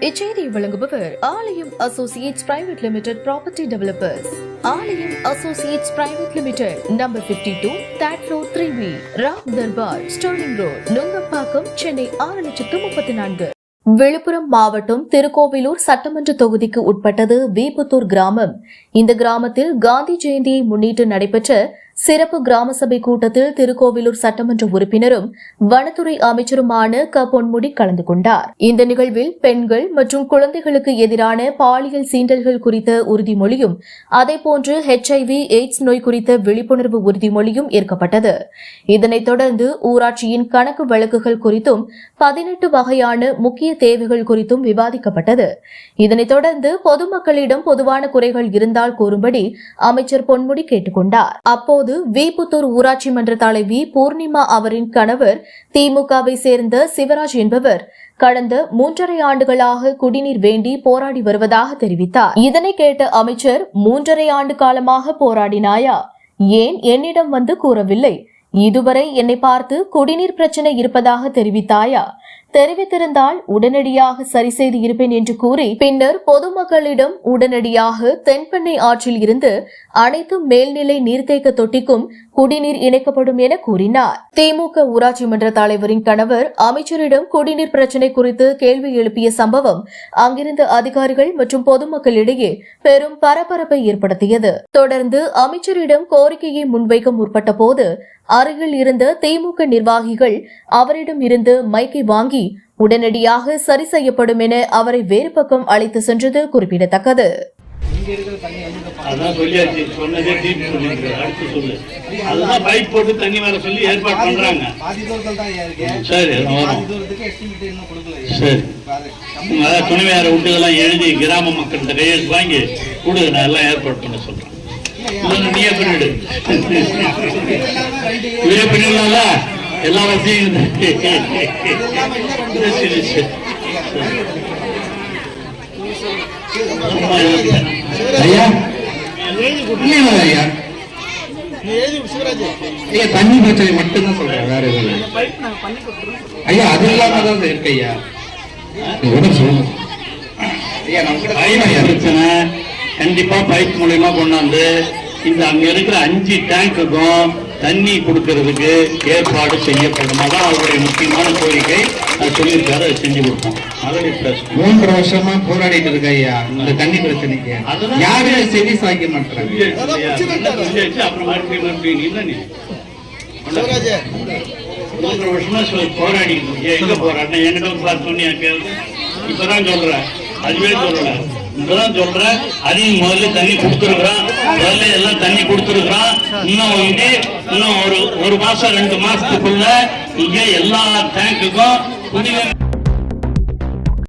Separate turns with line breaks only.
இச்செய்தியை வழங்குபவர் Aalayam Associates Private Limited property developers. Aalayam Associates Private Limited, number 52, third floor, 3B, Ram Darbar, Sterling Road, Nungambakkam, Chennai 6,34,000. Villupuram மாவட்டம் திருக்கோவிலூர் சட்டமன்ற தொகுதிக்கு உட்பட்டது வீபுத்தூர் கிராமம். இந்த கிராமத்தில் காந்தி ஜெயந்தியை முன்னிட்டு நடைபெற்ற சிறப்பு கிராம சபை கூட்டத்தில் திருக்கோவிலூர் சட்டமன்ற உறுப்பினரும் வனத்துறை அமைச்சருமான க பொன்முடி கலந்து கொண்டார். இந்த நிகழ்வில் பெண்கள் மற்றும் குழந்தைகளுக்கு எதிரான பாலியல் சீண்டல்கள் குறித்த உறுதிமொழியும் அதேபோன்று HIV எய்ட்ஸ் நோய் குறித்த விழிப்புணர்வு உறுதிமொழியும் ஏற்கப்பட்டது. இதனைத் தொடர்ந்து ஊராட்சியின் கணக்கு வழக்குகள் குறித்தும் 18 வகையான முக்கிய தேவைகள் குறித்தும் விவாதிக்கப்பட்டது. இதனைத் தொடர்ந்து பொதுமக்களிடம் பொதுவான குறைகள் இருந்தால் கூறும்படி அமைச்சர் பொன்முடி கேட்டுக் கொண்டார். அப்போது வீபுத்தூர் ஊராட்சி மன்ற தலைவி பூர்ணிமா அவரின் கணவர் திமுகவை சேர்ந்த சிவராஜ் என்பவர் கடந்த 3.5 ஆண்டுகளாக குடிநீர் வேண்டி போராடி வருவதாக தெரிவித்தார். இதனை கேட்ட அமைச்சர், 3.5 ஆண்டு காலமாக போராடினாயா? ஏன் என்னிடம் வந்து கூறவில்லை? இதுவரை என்னை பார்த்து குடிநீர் பிரச்சனை இருப்பதாக தெரிவித்தாயா? தெரிவித்திருந்தால் உடனடியாக சரி செய்து இருப்பேன் என்று கூறி பின்னர் பொதுமக்களிடம் உடனடியாக தென்பெண்ணை ஆற்றில் இருந்து அனைத்து மேல்நிலை நீர்த்தேக்க தொட்டிக்கும் குடிநீர் இணைக்கப்படும் என கூறினார். திமுக ஊராட்சி மன்ற தலைவரின் கணவர் அமைச்சரிடம் குடிநீர் பிரச்சினை குறித்து கேள்வி எழுப்பிய சம்பவம் அங்கிருந்த அதிகாரிகள் மற்றும் பொதுமக்களிடையே பெரும் பரபரப்பை ஏற்படுத்தியது. தொடர்ந்து அமைச்சரிடம் கோரிக்கையை முன்வைக்க முற்பட்ட போது அருகில் இருந்த திமுக நிர்வாகிகள் அவரிடம் இருந்து மைக்கை வாங்கி உடனடியாக சரி செய்யப்படும் என அவரை வேறு பக்கம் அழைத்து சென்றது குறிப்பிடத்தக்கது.
எழுதி கிராம மக்கள்கிட்ட கையெழுத்து வாங்கி கொடு, நான் எல்லாம் ஏற்பாடு பண்ண சொல்றேன். எல்லா வசதியும்
தண்ணி பிரச்சனை மட்டும்தான் சொல்றேன், வேற எதுவும் ஐயா. அது இல்லாம தான் இருக்கு ஐயா.
பிரச்சனை கண்டிப்பா பைப் மூலியமா கொண்டாந்து இந்த அங்க இருக்கிற 5 டேங்குக்கும் தண்ணி கொடுக்கறதுக்கு ஏற்பாடு செய்யப்படும். அதான் அவருடைய முக்கியமான கோரிக்கை. அது சொல்லியிருக்காரு, அதை செஞ்சு கொடுப்போம்.
3 வருஷமா போராடிட்டு இருக்க ஐயா இந்த தண்ணி பிரச்சனைக்கு. யாருமே செவி சாய்க்க மாட்டாங்க.
அப்புறம் மறுபடியும் இல்லை, நீ 3 வருஷமா போராடி எங்க போராடின என்கிட்ட பார்த்தோன்னே இப்பதான் சொல்றேன், அதுவே சொல்லல, இப்பதான் சொல்றேன். அதையும் முதல்ல தண்ணி கொடுத்துருக்குறான், முதல்ல எல்லாம் தண்ணி கொடுத்துருக்குறான். இன்னும் ஒரு மாசம் 2 மாசத்துக்குள்ள இங்க எல்லா டேங்குக்கும் குடிநீர்